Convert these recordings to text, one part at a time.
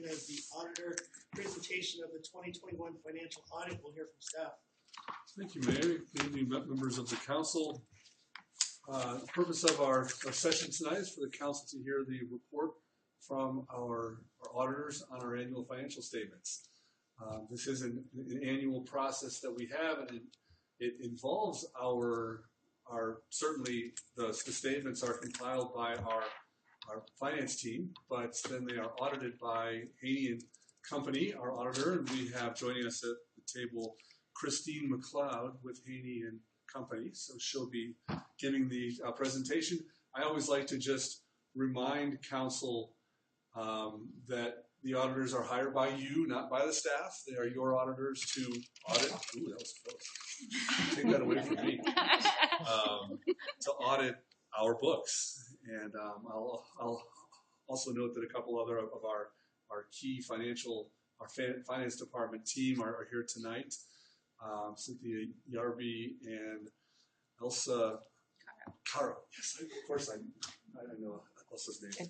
and as the auditor presentation of the 2021 financial audit. We'll hear from staff. Thank you, Mayor. Good evening, members of the council. The purpose of our session tonight is for the council to hear the report from our auditors on our annual financial statements. This is an annual process that we have, and it involves our certainly the statements are compiled by our finance team, but then they are audited by Haney and Company, our auditor, and we have joining us at the table Christine Mcleod with Haney and Company. So she'll be giving the presentation. I always like to just remind council that the auditors are hired by you, not by the staff. They are your auditors to audit. Ooh, that was close. Take that away from me. To audit our books. And I'll also note that a couple other of our key finance department team are here tonight. Cynthia Yarby and Elsa Caro. Yes, of course I know Elsa's name.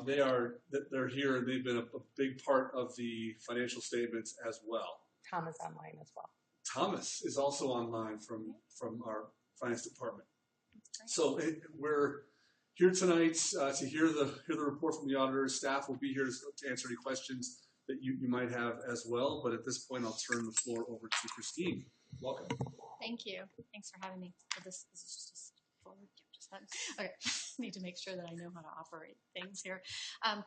They're here, and they've been a big part of the financial statements as well. Thomas online as well. Thomas is also online from our finance department. So we're here tonight to hear the report from the auditors. Staff will be here to answer any questions that you might have as well. But at this point, I'll turn the floor over to Christine. Welcome. Thank you. Thanks for having me. So this is just forward. Okay, need to make sure that I know how to operate things here.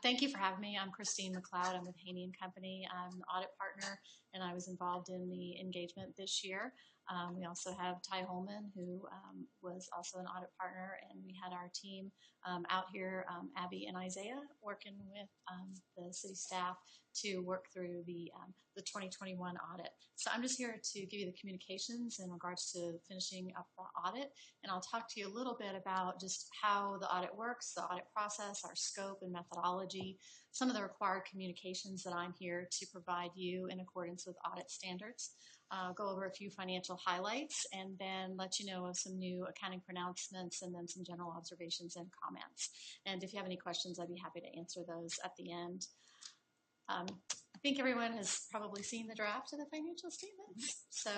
Thank you for having me. I'm Christine Mcleod. I'm with Haney and Company. I'm an audit partner, and I was involved in the engagement this year. We also have Ty Holman, who was also an audit partner, and we had our team out here, Abby and Isaiah, working with the city staff to work through the 2021 audit. So I'm just here to give you the communications in regards to finishing up the audit, and I'll talk to you a little bit about just how the audit works, the audit process, our scope and methodology, some of the required communications that I'm here to provide you in accordance with audit standards. Go over a few financial highlights, and then let you know of some new accounting pronouncements, and then some general observations and comments. And if you have any questions, I'd be happy to answer those at the end. I think everyone has probably seen the draft of the financial statements. So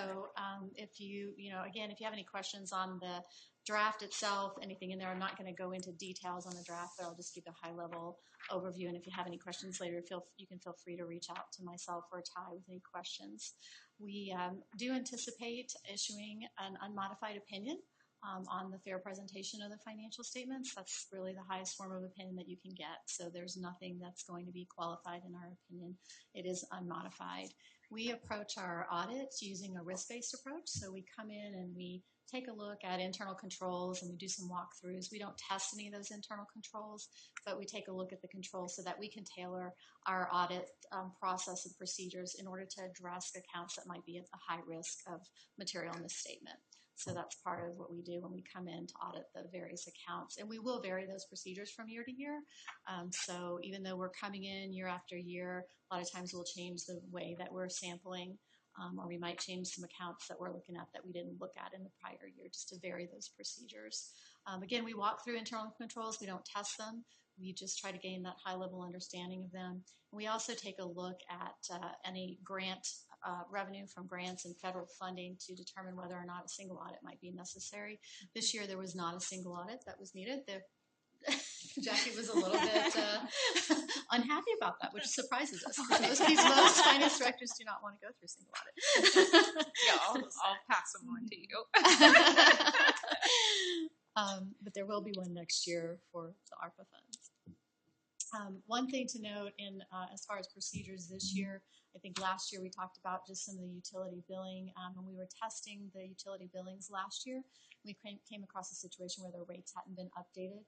if you have any questions on the draft itself, anything in there, I'm not going to go into details on the draft, but I'll just give a high-level overview. And if you have any questions later, you can feel free to reach out to myself or Ty with any questions. We do anticipate issuing an unmodified opinion on the fair presentation of the financial statements. That's really the highest form of opinion that you can get. So there's nothing that's going to be qualified in our opinion. It is unmodified. We approach our audits using a risk-based approach. So we come in and we take a look at internal controls, and we do some walkthroughs. We don't test any of those internal controls, but we take a look at the controls so that we can tailor our audit process and procedures in order to address accounts that might be at a high risk of material misstatement. So that's part of what we do when we come in to audit the various accounts. And we will vary those procedures from year to year. So even though we're coming in year after year, a lot of times we'll change the way that we're sampling, or we might change some accounts that we're looking at that we didn't look at in the prior year, just to vary those procedures. Again, we walk through internal controls. We don't test them. We just try to gain that high-level understanding of them. We also take a look at any grant revenue from grants and federal funding to determine whether or not a single audit might be necessary. This year, there was not a single audit that was needed. Jackie was a little bit unhappy about that, which surprises us. Most finance directors do not want to go through single audit. Yeah, I'll pass them on to you. But there will be one next year for the ARPA funds. One thing to note as far as procedures this year, I think last year we talked about just some of the utility billing. When we were testing the utility billings last year, we came across a situation where the rates hadn't been updated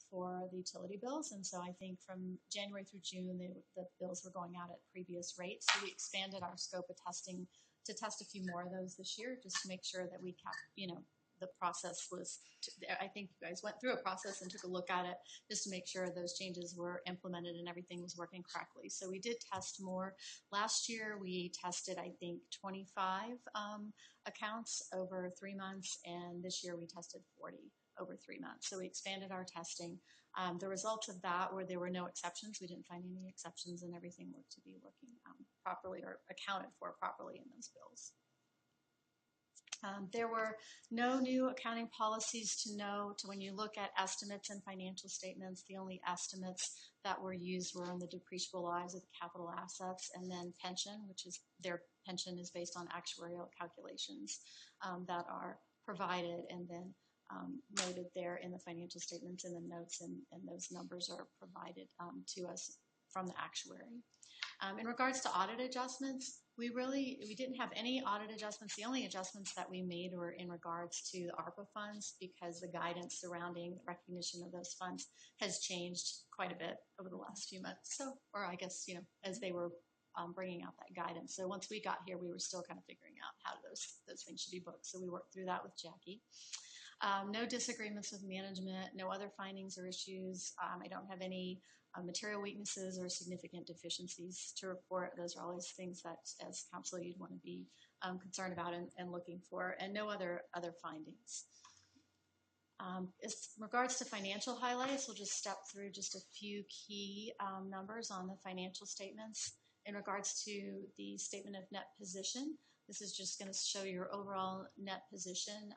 for the utility bills. And so I think from January through June, the bills were going out at previous rates. So we expanded our scope of testing to test a few more of those this year, just to make sure that we kept, the process was, I think you guys went through a process and took a look at it just to make sure those changes were implemented and everything was working correctly. So we did test more. Last year we tested, I think, 25 accounts over 3 months, and this year we tested 40 over 3 months. So we expanded our testing. The results of that were there were no exceptions. We didn't find any exceptions, and everything looked to be looking properly or accounted for properly in those bills. There were no new accounting policies to note. When you look at estimates and financial statements, the only estimates that were used were on the depreciable lives of the capital assets, and then pension, which is their pension is based on actuarial calculations that are provided and then noted there in the financial statements and the notes, and those numbers are provided to us from the actuary. In regards to audit adjustments, we didn't have any audit adjustments. The only adjustments that we made were in regards to the ARPA funds, because the guidance surrounding the recognition of those funds has changed quite a bit over the last few months. So, or I guess, as they were bringing out that guidance. So once we got here, we were still kind of figuring out how those things should be booked. So we worked through that with Jackie. No disagreements with management, no other findings or issues. I don't have any material weaknesses or significant deficiencies to report. Those are always things that, as counsel, you'd want to be concerned about and looking for, and no other findings. As regards to financial highlights, we'll just step through just a few key numbers on the financial statements. In regards to the statement of net position, this is just going to show your overall net position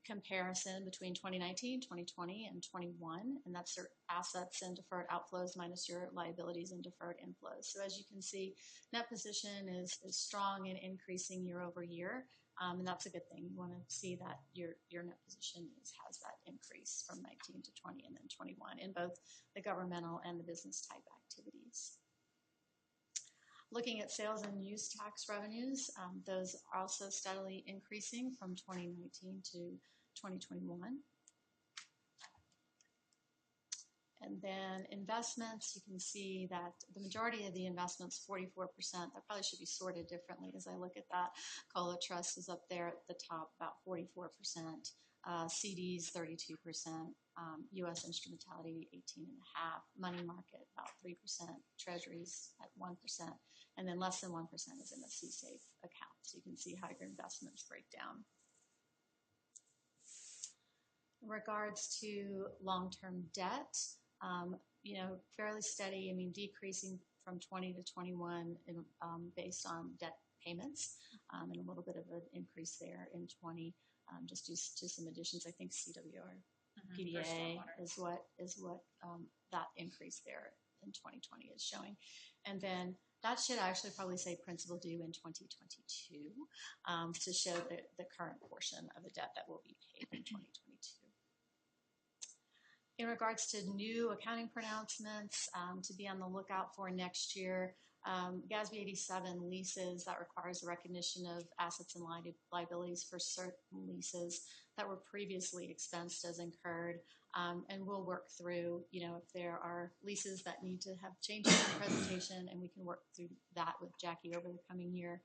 comparison between 2019, 2020, and 21, and that's your assets and deferred outflows minus your liabilities and deferred inflows. So as you can see, net position is strong and increasing year over year, and that's a good thing. You want to see that your net position has that increase from 19 to 20 and then 21 in both the governmental and the business type activities. Looking at sales and use tax revenues, those are also steadily increasing from 2019 to 2021. And then investments, you can see that the majority of the investments, 44%, that probably should be sorted differently as I look at that. COLA Trust is up there at the top, about 44%. CDs, 32%. U.S. instrumentality, 18.5%. Money market, about 3%. Treasuries at 1%. And then less than 1% is in the C-Safe account. So you can see how your investments break down. In regards to long-term debt, fairly steady, decreasing from 20 to 21 based on debt payments, and a little bit of an increase there in 20, just due to some additions. I think CWR PDA is what that increase there in 2020 is showing. And then that should actually probably say principal due in 2022 to show the current portion of the debt that will be paid in 2022. In regards to new accounting pronouncements to be on the lookout for next year, GASB 87 leases, that requires the recognition of assets and liabilities for certain leases that were previously expensed as incurred. And we'll work through, if there are leases that need to have changes in the presentation, and we can work through that with Jackie over the coming year.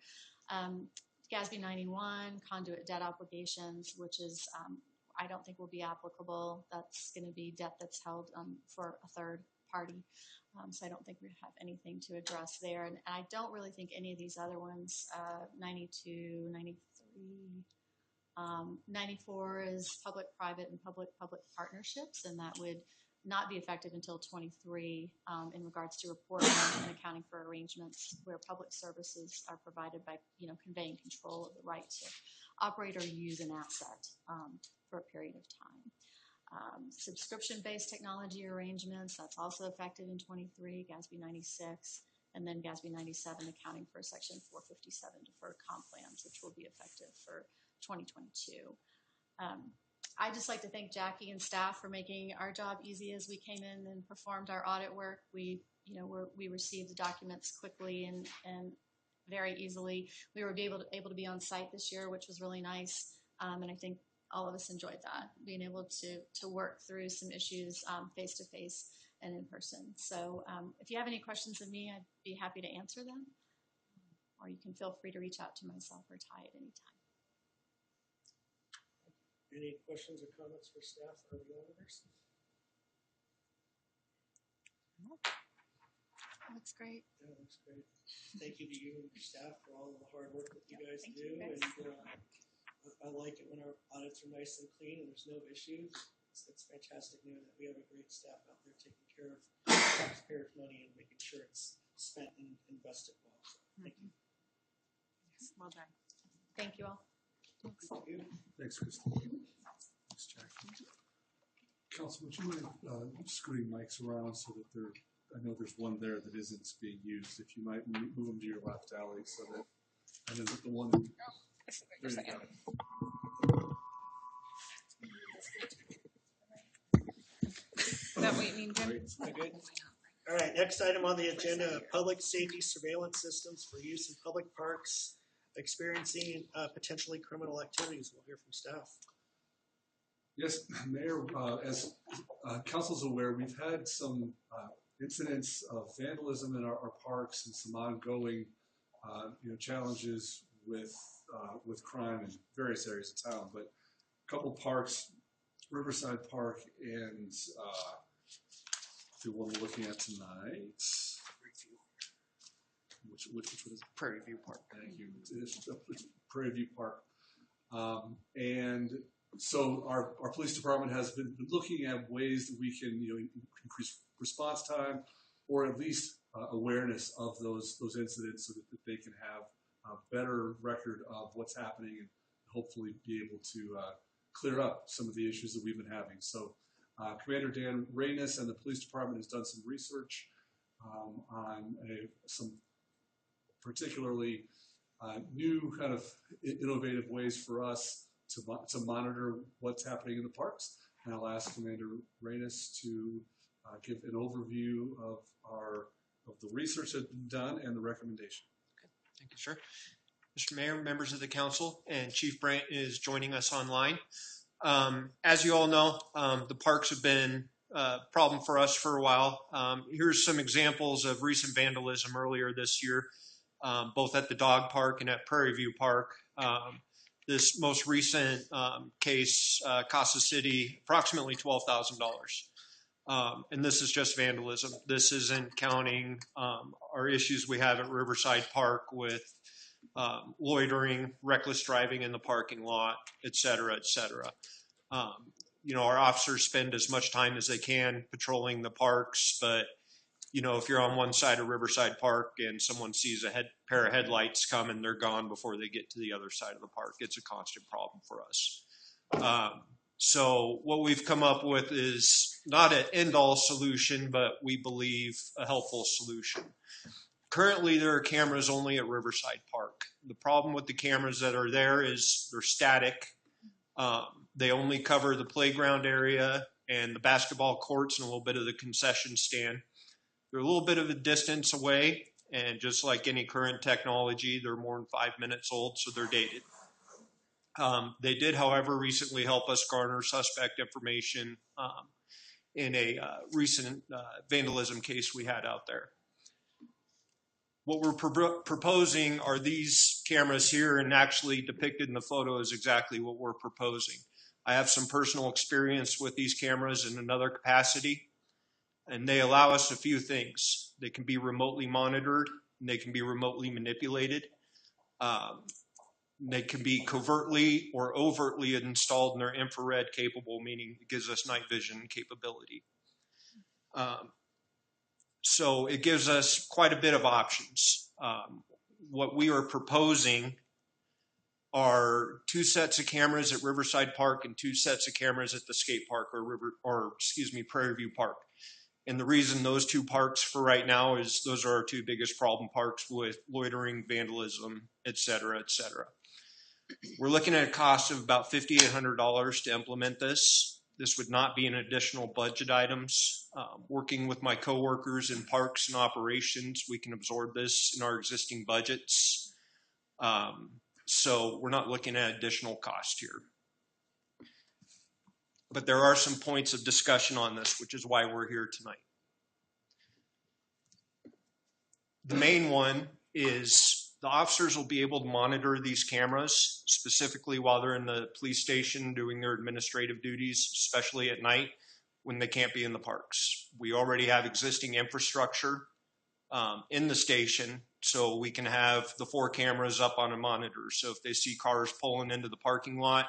GASB 91, conduit debt obligations, which is I don't think will be applicable. That's going to be debt that's held for a third party. So I don't think we have anything to address there. And I don't really think any of these other ones, 92, 93, 94 is public, private, and public partnerships, and that would not be effective until 23 in regards to reporting and accounting for arrangements where public services are provided by, conveying control of the right to operate or use an asset for a period of time. Subscription-based technology arrangements, that's also effective in 23, GASB 96, and then GASB 97 accounting for Section 457 deferred comp plans, which will be effective for 2022. I'd just like to thank Jackie and staff for making our job easy as we came in and performed our audit work. We received the documents quickly and very easily. We were able to be on site this year, which was really nice, and I think all of us enjoyed that, being able to work through some issues face-to-face and in person. So if you have any questions of me, I'd be happy to answer them, or you can feel free to reach out to myself or Ty at any time. Any questions or comments for staff or the auditors? Looks great. Yeah, looks great. Thank you to you and your staff for all of the hard work that you guys do. You guys. And I like it when our audits are nice and clean and there's no issues. it's fantastic knowing that we have a great staff out there taking care of taxpayers' money and making sure it's spent and invested well. So, thank you. Yes, well done. Thank you all. Thanks. Thank you. Thanks, Kristen. Thanks, Jack. Council, would you mind scooting mics around so that I know there's one there that isn't being used. If you might move them to your left, Ally, so that I know that the one. I see what you're saying. Is that what you mean, Jim? Very good. All right, next item on the agenda, public safety surveillance systems for use in public parks experiencing potentially criminal activities. We'll hear from staff. Yes, Mayor, as Council's aware, we've had some incidents of vandalism in our parks and some ongoing challenges with crime in various areas of town. But a couple parks, Riverside Park and the one we're looking at tonight, which one is Prairie View Park. Thank you. It's Prairie View Park, and so our police department has been looking at ways that we can increase response time, or at least awareness of those incidents, so that they can have a better record of what's happening and hopefully be able to clear up some of the issues that we've been having. So Commander Dan Reynes and the police department has done some research on some particularly new kind of innovative ways for us to monitor what's happening in the parks. And I'll ask Commander Reynes to give an overview of the research that's been done and the recommendation. Okay. Thank you, sir. Mr. Mayor, members of the council, and Chief Brandt is joining us online. As you all know, the parks have been a problem for us for a while. Here's some examples of recent vandalism earlier this year, both at the dog park and at Prairie View Park. This most recent case cost the city approximately $12,000. And this is just vandalism. This isn't counting our issues we have at Riverside Park with loitering, reckless driving in the parking lot, et cetera, et cetera. Our officers spend as much time as they can patrolling the parks, but if you're on one side of Riverside Park and someone sees a pair of headlights come and they're gone before they get to the other side of the park, it's a constant problem for us. So what we've come up with is not an end-all solution, but we believe a helpful solution. Currently, there are cameras only at Riverside Park. The problem with the cameras that are there is they're static. They only cover the playground area and the basketball courts and a little bit of the concession stand. They're a little bit of a distance away, and just like any current technology, they're more than 5 minutes old, so they're dated. They did, however, recently help us garner suspect information in a recent vandalism case we had out there. What we're proposing are these cameras here, and actually depicted in the photo is exactly what we're proposing. I have some personal experience with these cameras in another capacity, and they allow us a few things. They can be remotely monitored, and they can be remotely manipulated. They can be covertly or overtly installed, and they're infrared capable, meaning it gives us night vision capability. So it gives us quite a bit of options. What we are proposing are 2 sets of cameras at Riverside Park and 2 sets of cameras at the skate park Prairie View Park. And the reason those 2 parks for right now is those are our 2 biggest problem parks with loitering, vandalism, et cetera, et cetera. We're looking at a cost of about $5,800 to implement this. This would not be an additional budget items. Working with my coworkers in parks and operations, we can absorb this in our existing budgets. So we're not looking at additional cost here. But there are some points of discussion on this, which is why we're here tonight. The main one is the officers will be able to monitor these cameras, specifically while they're in the police station doing their administrative duties, especially at night when they can't be in the parks. We already have existing infrastructure in the station, so we can have the 4 cameras up on a monitor. So if they see cars pulling into the parking lot,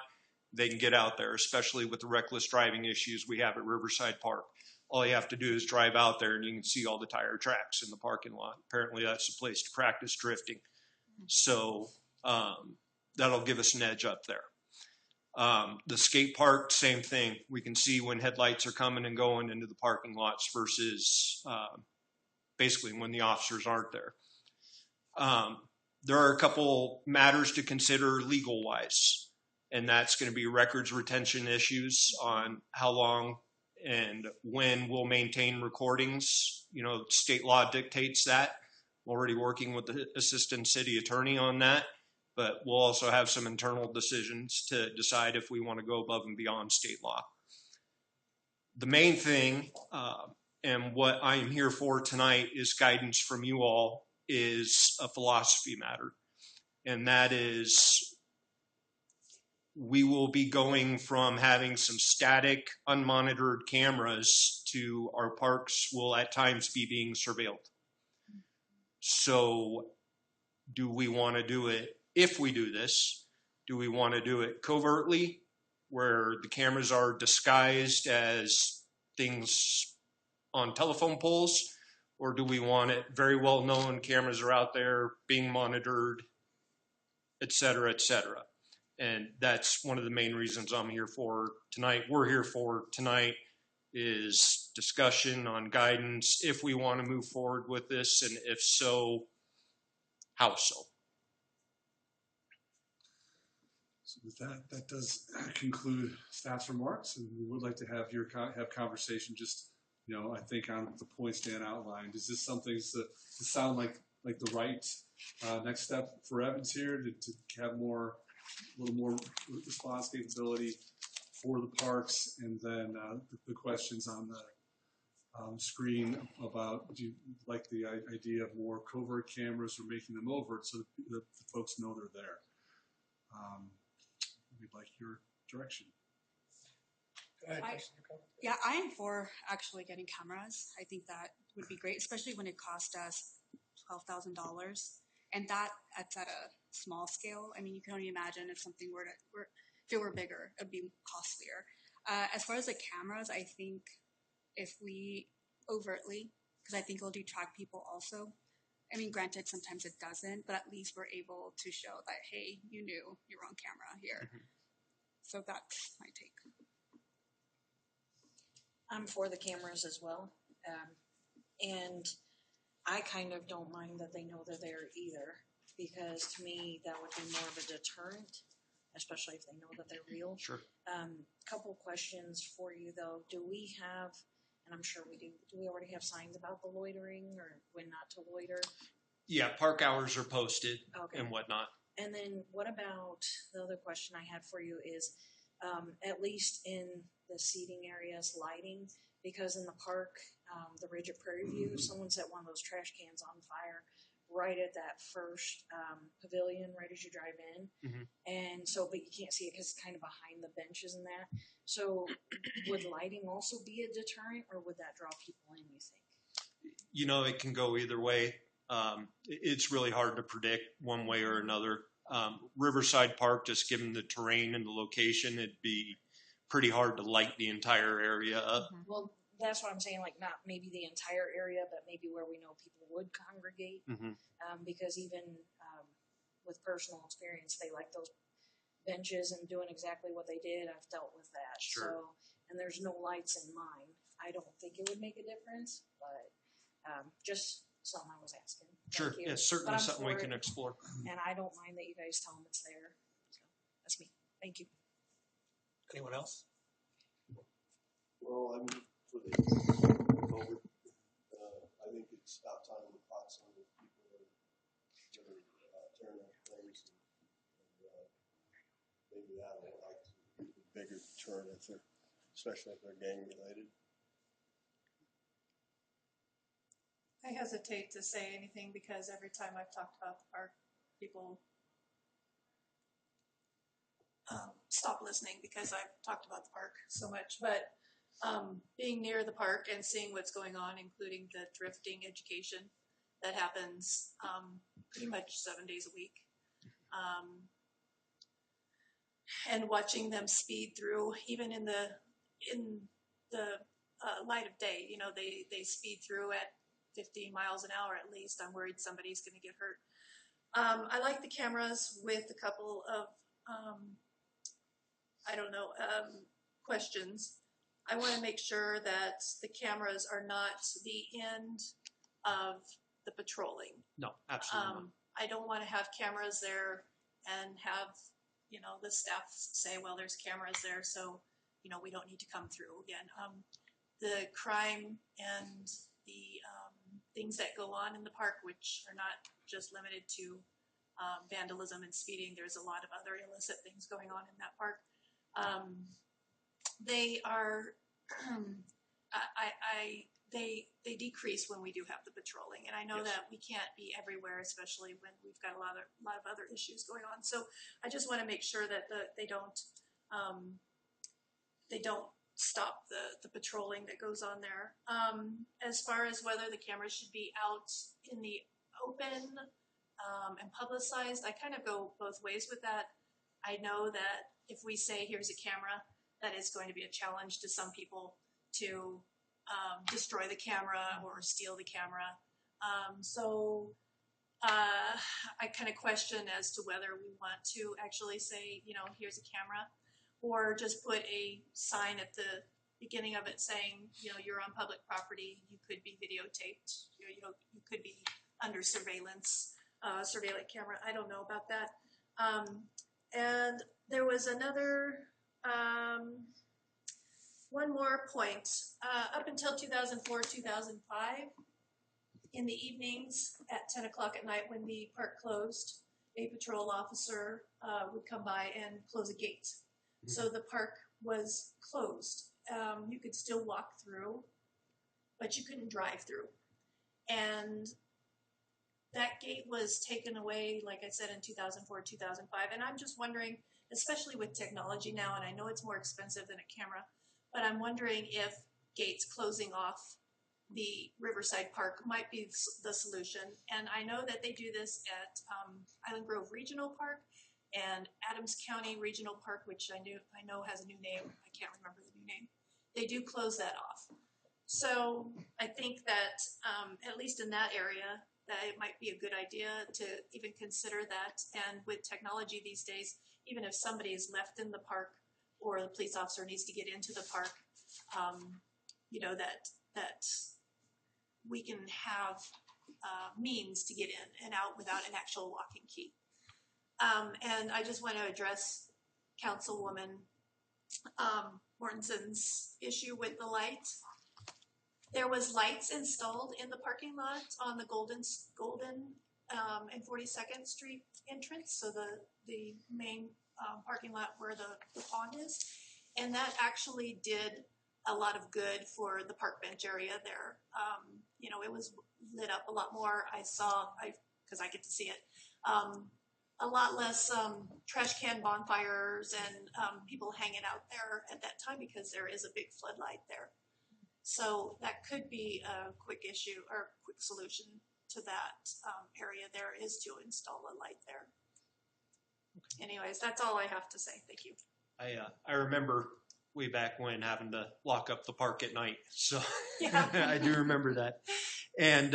they can get out there, especially with the reckless driving issues we have at Riverside Park. All you have to do is drive out there and you can see all the tire tracks in the parking lot. Apparently that's the place to practice drifting. So that'll give us an edge up there. The skate park, same thing. We can see when headlights are coming and going into the parking lots versus basically when the officers aren't there. There are a couple matters to consider legal-wise, and that's going to be records retention issues on how long and when we'll maintain recordings. You know, state law dictates that. I'm already working with the assistant city attorney on that, but we'll also have some internal decisions to decide if we want to go above and beyond state law. The main thing, and what I am here for tonight, is guidance from you all, is a philosophy matter. And that is, we will be going from having some static, unmonitored cameras to our parks will at times be being surveilled. So do we want to do it, if we do this, do we want to do it covertly, where the cameras are disguised as things on telephone poles, or do we want it very well known cameras are out there being monitored, et cetera, et cetera? And that's one of the main reasons I'm here for tonight. We're here for tonight is discussion on guidance, if we want to move forward with this, and if so, how so? So with that, that does conclude staff's remarks, and we would like to have have conversation. Just, you know, I think on the points Dan outlined, is this something to sound like the right next step for Evans here to have a little more response capability for the parks, and then the questions on the screen about, do you like the idea of more covert cameras or making them overt so that the folks know they're there? We'd like your direction. Go ahead. Yeah, I am for actually getting cameras. I think that would be great, especially when it cost us $12,000, and that's at a small scale. I mean, you can only imagine if something if it were bigger, it'd be costlier. As far as the cameras, I think if we overtly, because I think it'll detract people also. I mean, granted, sometimes it doesn't, but at least we're able to show that, hey, you knew you were on camera here. Mm-hmm. So that's my take. I'm for the cameras as well. And I kind of don't mind that they know they're there either, because to me, that would be more of a deterrent, especially if they know that they're real. Sure. Couple questions for you though. Do we have, and I'm sure we do we already have signs about the loitering or when not to loiter? Yeah, park hours are posted and whatnot. And then what about, the other question I had for you is, at least in the seating areas, lighting, because in the park, the Ridge at Prairie View, someone set one of those trash cans on fire right at that first pavilion, right as you drive in. Mm-hmm. And so, but you can't see it because it's kind of behind the benches and that. So would lighting also be a deterrent, or would that draw people in, you think? You know, it can go either way. It's really hard to predict one way or another. Riverside Park, just given the terrain and the location, it'd be pretty hard to light the entire area up. Mm-hmm. Well, that's what I'm saying, like not maybe the entire area, but maybe where we know people would congregate. Mm-hmm. Because even with personal experience, they like those benches and doing exactly what they did. I've dealt with that. Sure. So, and there's no lights in mine. I don't think it would make a difference, but just something I was asking. Sure. Yeah, certainly something we can explore. And I don't mind that you guys tell them it's there. So that's me. Thank you. Anyone else? Well, I'm for the COVID. I think it's about time we caught some of the people that are tearing up things, and maybe that will like to be a bigger deterrent if they're, especially if they're gang related. I hesitate to say anything because every time I've talked about the park, people stop listening because I've talked about the park so much. But being near the park and seeing what's going on, including the drifting education that happens pretty much 7 days a week, and watching them speed through, even in the light of day. You know, they speed through at 50 miles an hour at least. I'm worried somebody's going to get hurt. I like the cameras with a couple of, questions. I want to make sure that the cameras are not the end of the patrolling. No, absolutely not. I don't want to have cameras there and have, you know, the staff say, well, there's cameras there, so, you know, we don't need to come through again. The crime and the things that go on in the park, which are not just limited to vandalism and speeding. There's a lot of other illicit things going on in that park. They are, they decrease when we do have the patrolling, and I know Yes. that we can't be everywhere, especially when we've got a lot of other issues going on. So I just want to make sure that they don't stop the patrolling that goes on there. As far as whether the cameras should be out in the open and publicized, I kind of go both ways with that. I know that if we say here's a camera, that is going to be a challenge to some people to destroy the camera or steal the camera. So I kind of question as to whether we want to actually say, you know, here's a camera, or just put a sign at the beginning of it saying, you know, you're on public property, you could be videotaped, you know, you could be under surveillance, surveillance camera. I don't know about that. And there was another, one more point. Up until 2004, 2005, in the evenings at 10 o'clock at night when the park closed, a patrol officer would come by and close a gate. So the park was closed. You could still walk through, but you couldn't drive through. And that gate was taken away, like I said, in 2004, 2005. And I'm just wondering, especially with technology now, and I know it's more expensive than a camera, but I'm wondering if gates closing off the Riverside Park might be the solution. And I know that they do this at Island Grove Regional Park and Adams County Regional Park, which I know has a new name. I can't remember the new name. They do close that off. So I think that at least in that area, that it might be a good idea to even consider that. And with technology these days, even if somebody is left in the park or the police officer needs to get into the park, you know, that we can have means to get in and out without an actual locking key. And I just want to address Councilwoman Mortensen's issue with the light. There was lights installed in the parking lot on the Golden and 42nd Street entrance, so the main parking lot where the pond is, and that actually did a lot of good for the park bench area there. You know, it was lit up a lot more. Because I get to see it, a lot less trash can bonfires and people hanging out there at that time because there is a big floodlight there. So that could be a quick issue or quick solution to that area there is to install a light there. Anyways, that's all I have to say. Thank you. I remember way back when having to lock up the park at night. So Yeah. I do remember that. And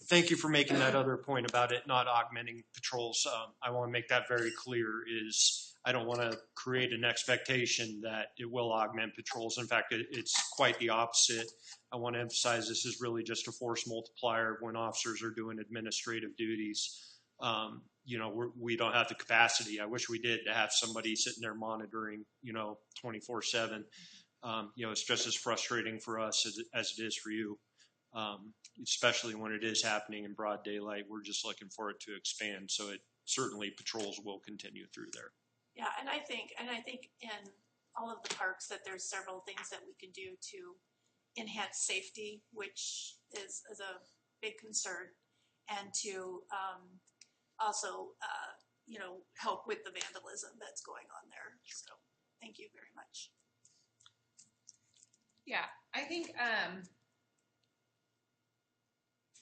thank you for making that other point about it not augmenting patrols. I want to make that very clear is I don't want to create an expectation that it will augment patrols. In fact, it's quite the opposite. I want to emphasize this is really just a force multiplier when officers are doing administrative duties. You know, we don't have the capacity. I wish we did to have somebody sitting there monitoring, you know, 24/7. You know, it's just as frustrating for us as it is for you, especially when it is happening in broad daylight. We're just looking for it to expand. So it certainly patrols will continue through there. Yeah, and I think in all of the parks that there's several things that we can do to enhance safety, which is a big concern, and to also, you know, help with the vandalism that's going on there. So thank you very much. Yeah, I think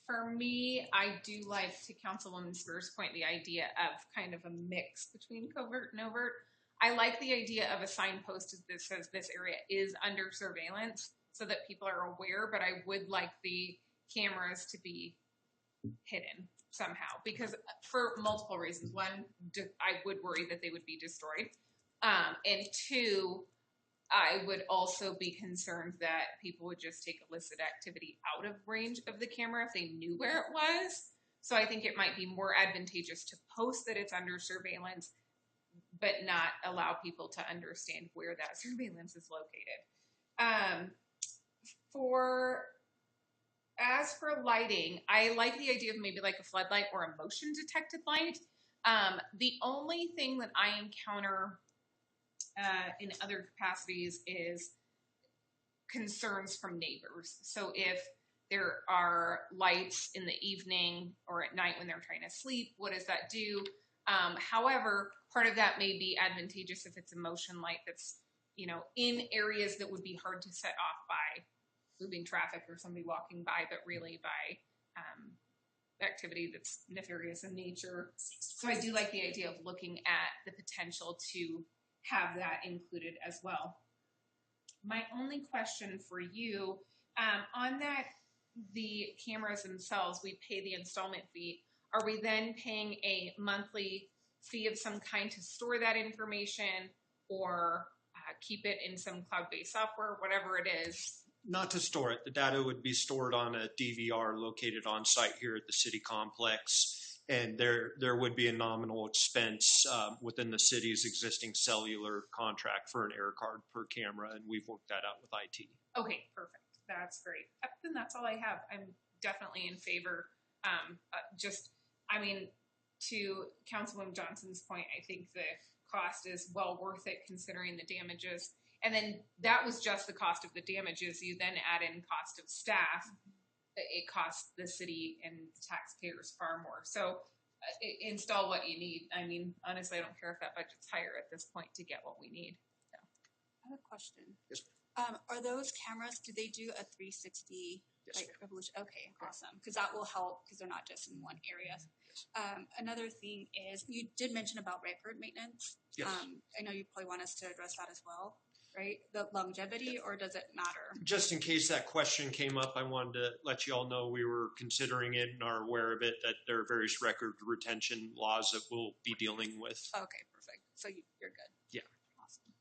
for me, I do like, to Councilwoman Spears' point, the idea of kind of a mix between covert and overt. I like the idea of a signpost that says this area is under surveillance so that people are aware, but I would like the cameras to be hidden somehow because for multiple reasons. One, I would worry that they would be destroyed. And two, I would also be concerned that people would just take illicit activity out of range of the camera if they knew where it was. So I think it might be more advantageous to post that it's under surveillance, but not allow people to understand where that surveillance is located. As for lighting, I like the idea of maybe like a floodlight or a motion detected light. The only thing that I encounter in other capacities is concerns from neighbors. So if there are lights in the evening or at night when they're trying to sleep, what does that do? However, part of that may be advantageous if it's a motion light that's, in areas that would be hard to set off by moving traffic or somebody walking by, but really by activity that's nefarious in nature. So I do like the idea of looking at the potential to have that included as well. My only question for you, on that, the cameras themselves, we pay the installment fee. Are we then paying a monthly fee of some kind to store that information or keep it in some cloud-based software, whatever it is? Not to store it. The data would be stored on a DVR located on site here at the city complex, and there would be a nominal expense within the city's existing cellular contract for an air card per camera, and we've worked that out with IT. Okay, perfect. That's great. Then that's all I have. I'm definitely in favor. To Councilwoman Johnson's point, I think the cost is well worth it considering the damages. And then that was just the cost of the damages. You then add in cost of staff. It costs the city and the taxpayers far more. So install what you need. I mean, honestly, I don't care if that budget's higher at this point to get what we need. So. I have a question. Yes. Are those cameras, do they do a 360 Yes, revolution? Okay, awesome. Because that will help because they're not just in one area. Yes. Another thing is you did mention about record maintenance. Yes. I know you probably want us to address that as well, right? The longevity, or does it matter? Just in case that question came up, I wanted to let you all know we were considering it and are aware of it, that there are various record retention laws that we'll be dealing with. Okay, perfect. So you're good. Yeah. Awesome.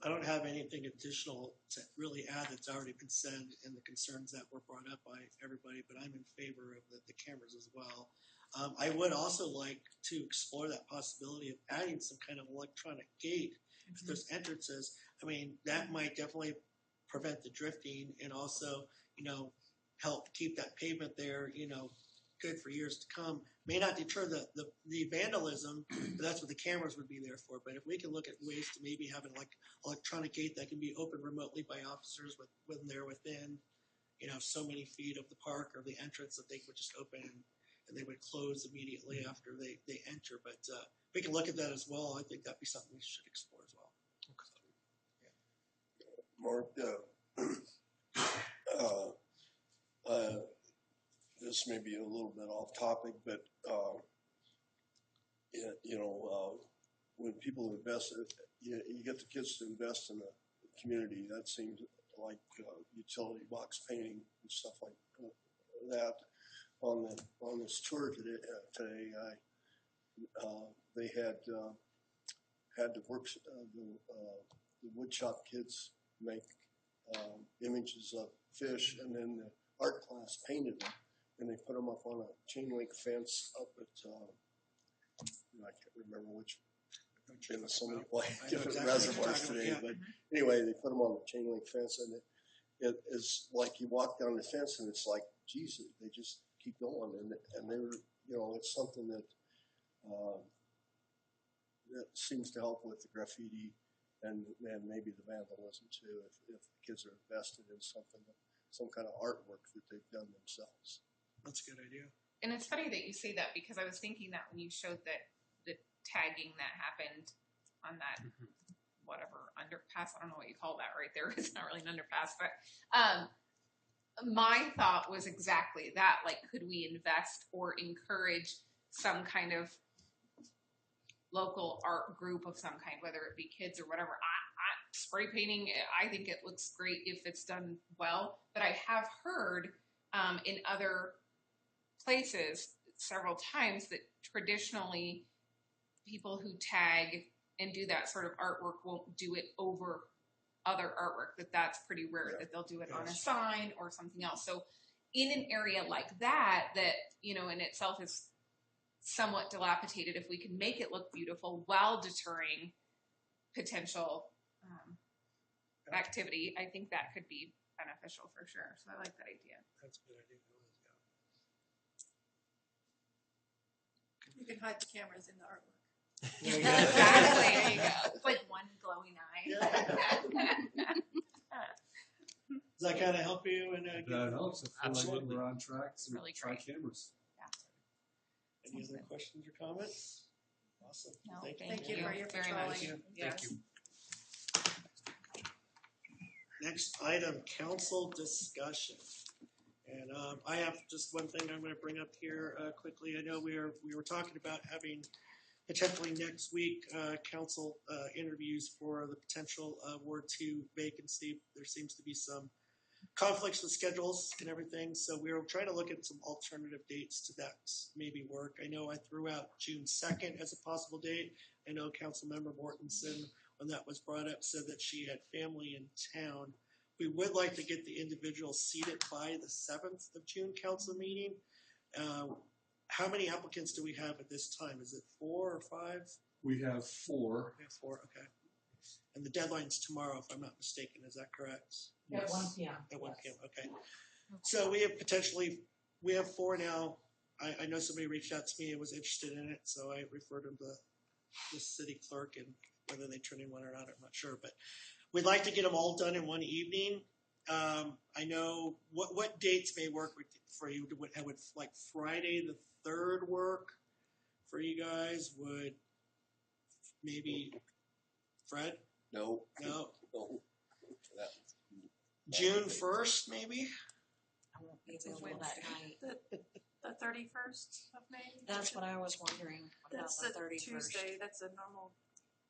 I don't have anything additional to really add that's already been said in the concerns that were brought up by everybody, but I'm in favor of the cameras as well. I would also like to explore that possibility of adding some kind of electronic gate. If there's entrances, I mean, that might definitely prevent the drifting and also, help keep that pavement there, good for years to come. May not deter the vandalism, but that's what the cameras would be there for. But if we can look at ways to maybe have an electronic gate that can be opened remotely by officers when they're within, so many feet of the park or the entrance, that they would just open and they would close immediately after they enter. But we can look at that as well. I think that'd be something we should explore as well. Mark, this may be a little bit off topic, but when people invest, you get the kids to invest in the community. That seems like utility box painting and stuff like that. On this tour today, they had the works the woodshop kids make images of fish, and then the art class painted them, and they put them up on a chain link fence up at I can't remember which. There was so many different reservoirs today, but anyway, they put them on the chain link fence, and it is like you walk down the fence, and it's like, geez, they just keep going, and they were, it's something that that seems to help with the graffiti and maybe the vandalism too, if the kids are invested in some kind of artwork that they've done themselves. That's a good idea. And it's funny that you say that because I was thinking that when you showed that the tagging that happened on that whatever underpass, I don't know what you call that right there. It's not really an underpass, but my thought was exactly that. Like, could we invest or encourage some kind of local art group of some kind, whether it be kids or whatever. Spray painting, I think it looks great if it's done well, but I have heard in other places several times that traditionally people who tag and do that sort of artwork won't do it over other artwork, that's pretty rare, that they'll do it on a sign or something else. So in an area like that in itself is somewhat dilapidated, if we can make it look beautiful while deterring potential activity, I think that could be beneficial for sure. So I like that idea. That's a good idea. You can hide the cameras in the artwork. Exactly. There you go. Like one glowing eye. Does that kind of help you? And That helps. I feel like Absolutely. we're on track to Really try great. cameras. Any other questions or comments? Awesome. No, Thank you for your very patrolling. much. Thank you. Next item, council discussion. And I have just one thing I'm going to bring up here quickly. I know we were talking about having potentially next week council interviews for the potential Ward 2 vacancy. There seems to be some conflicts with schedules and everything, so we were trying to look at some alternative dates to that maybe work. I know I threw out June 2nd as a possible date. I know Councilmember Mortensen, when that was brought up, said that she had family in town. We would like to get the individual seated by the 7th of June council meeting. How many applicants do we have at this time? Is it 4 or 5? We have 4. We have 4, okay. And the deadline's tomorrow, if I'm not mistaken. Is that correct? At 1 p.m. At 1 p.m., okay. So we have 4 now. I know somebody reached out to me and was interested in it, so I referred them to the city clerk, and whether they turn in one or not, I'm not sure. But we'd like to get them all done in one evening. I know what dates may work for you. Would like Friday the 3rd work for you guys? Would maybe Fred? No. No. No. That, June 1st, maybe? I won't be available that night. The 31st of May? That's what I was wondering about That's the a 31st. Tuesday. That's a normal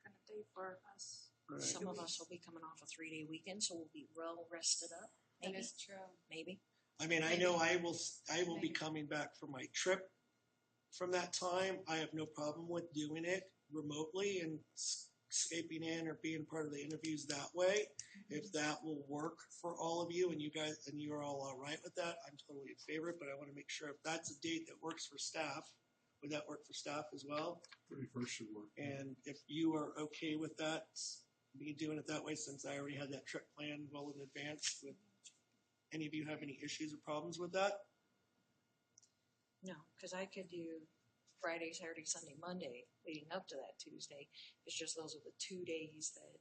kind of day for us. Right. Some of us will be coming off a 3-day weekend, so we'll be well rested up. That Maybe. is true. Maybe. I mean, I know I will be coming back from my trip from that time. I have no problem with doing it remotely and escaping in or being part of the interviews that way. If that will work for all of you and you guys, and you're all right with that, I'm totally in favor. But I want to make sure if that's a date that works for staff, would that work for staff as well? 31st should work. And if you are okay with that, me doing it that way, since I already had that trip planned well in advance, would any of you have any issues or problems with that? No, because I could do Friday, Saturday, Sunday, Monday, leading up to that Tuesday. It's just those are the 2 days that,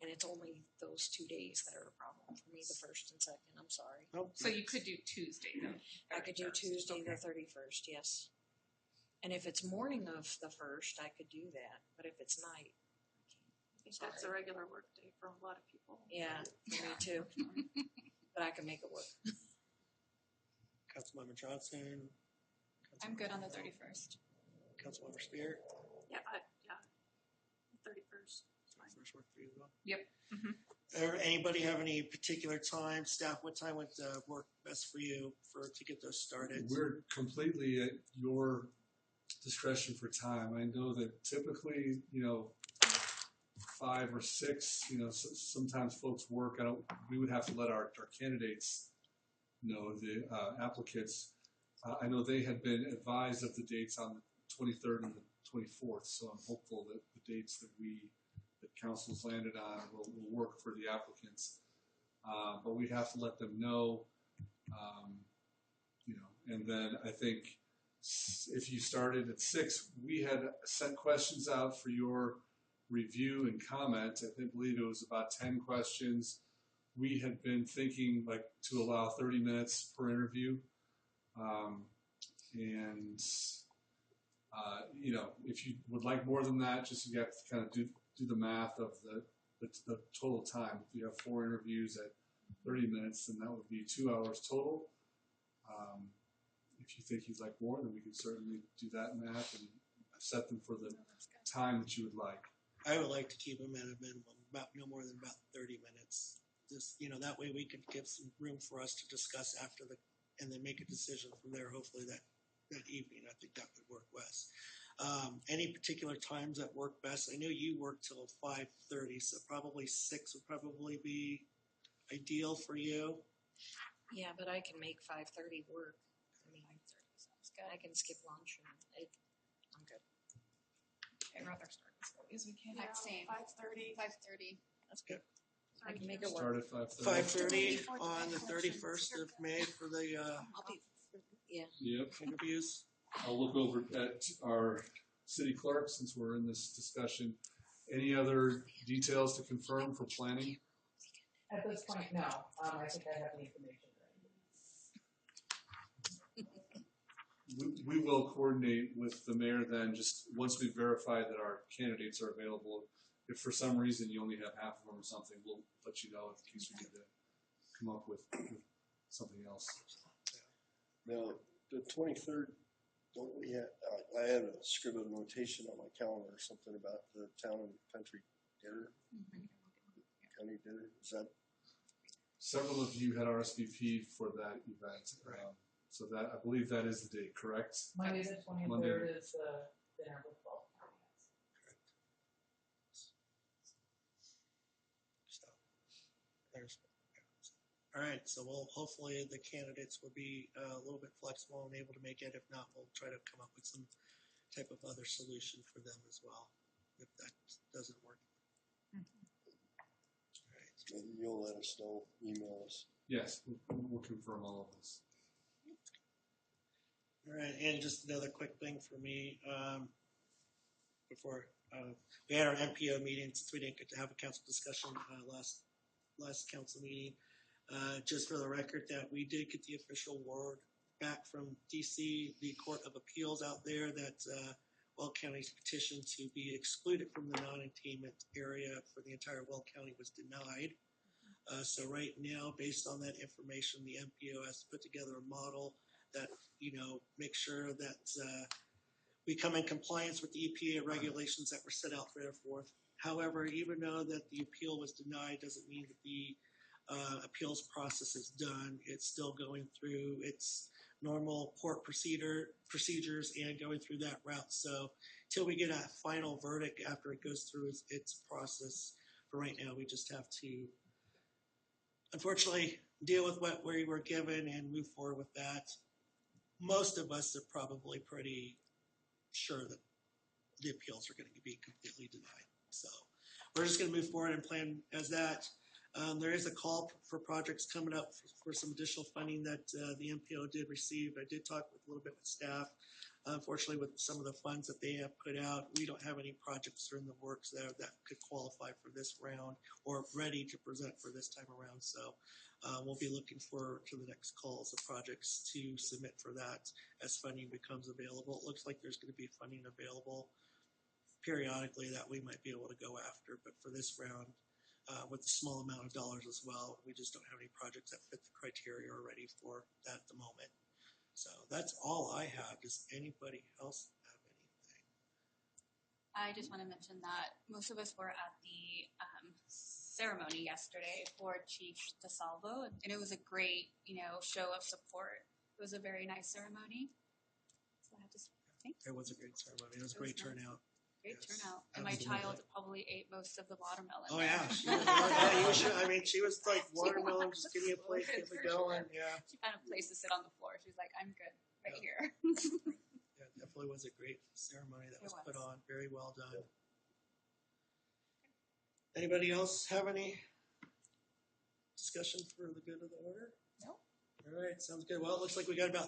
and it's only those 2 days that are a problem for me, the 1st and 2nd. I'm sorry. Nope. So you could do Tuesday though. I could do 31st. Tuesday Okay. the 31st, yes. And if it's morning of the 1st, I could do that. But if it's night, I think that's a regular work day for a lot of people. yeah, for me too. But I can make it work. Councilmember Johnson. I'm good on the 31st. Councilmember Spear. Yeah, 31st. is fine. First work for you as well. Yep. Or anybody have any particular time, staff? What time would work best for you to get those started? We're completely at your discretion for time. I know that typically, 5 or 6, sometimes folks work. We would have to let our candidates know, the applicants. I know they had been advised of the dates on the 23rd and the 24th, so I'm hopeful that the dates that council's landed on will work for the applicants. But we have to let them know, and then I think if you started at 6, we had sent questions out for your review and comment. I believe it was about 10 questions. We had been thinking to allow 30 minutes per interview. If you would like more than that, you have to kind of do the math of the total time. If you have 4 interviews at 30 minutes, then that would be 2 hours total. If you think you'd like more, then we can certainly do that math and set them for the time that you would like. I would like to keep them at a minimum, about no more than about 30 minutes. Just, that way we could give some room for us to discuss after and then make a decision from there, hopefully that evening. I think that would work best. Any particular times that work best? I know you work till 5:30, so probably 6 would probably be ideal for you. Yeah, but I can make 5:30 work. I mean, 5:30 sounds good. I can skip lunch and I'm good. I'd rather start as early as we can. Yeah, Same. 5:30. 5:30. That's good. I can make it work. Start at 5:30. 5:30 on the 31st of May for the I'll be. Yeah. Yep. interviews. I'll look over at our city clerk since we're in this discussion. Any other details to confirm for planning? At this point, no. I think I have the information ready. We will coordinate with the mayor then, just once we verify that our candidates are available. If for some reason you only have half of them or something, we'll let you know in case we need to come up with something else. Now, the 23rd, don't we have, I had a scribbled notation on my calendar or something about the town and country dinner. County dinner, is that? Several of you had RSVP for that event. So that, I believe that is the date, correct? Monday the 23rd Monday. is the dinner with both candidates. So, all right, so hopefully the candidates will be a little bit flexible and able to make it. If not, we'll try to come up with some type of other solution for them as well, if that doesn't work. All right. And you'll let us know, email us. Yes, we'll confirm all of this. All right, and just another quick thing for me, before we had our MPO meeting, since we didn't get to have a council discussion last council meeting. Just for the record, that we did get the official word back from DC, the Court of Appeals out there, that Weld County's petition to be excluded from the non-attainment area for the entire Weld County was denied. So right now, based on that information, the MPO has to put together a model that, make sure that we come in compliance with the EPA regulations that were set out for forth. However, even though that the appeal was denied, doesn't mean that the appeals process is done. It's still going through its normal court procedures and going through that route. So till we get a final verdict after it goes through its process, for right now, we just have to, unfortunately, deal with what we were given and move forward with that. Most of us are probably pretty sure that the appeals are going to be completely denied. So we're just going to move forward and plan as that. There is a call for projects coming up for some additional funding that the MPO did receive. I did talk a little bit with staff. Unfortunately, with some of the funds that they have put out, we don't have any projects that are in the works there that could qualify for this round or ready to present for this time around. So we'll be looking forward to the next calls of projects to submit for that as funding becomes available. It looks like there's going to be funding available periodically that we might be able to go after, but for this round, with a small amount of dollars as well, we just don't have any projects that fit the criteria or ready for that at the moment. So that's all I have. Does anybody else have anything? I just want to mention that most of us were at the ceremony yesterday for Chief DeSalvo, and it was a great, show of support. It was a very nice ceremony. So I have to say, It was a great ceremony. It was a great turnout. great Yes, turnout. And my absolutely. child probably ate most of the watermelon. Oh there. yeah, she was like watermelon. Just give me a plate, get me going. Yeah, She found a place to sit on the floor. She was like, I'm good right here. yeah, definitely was a great ceremony that was put on. Very well done. Anybody else have any discussion for the good of the order? No. All right, sounds good. Well, it looks like we got about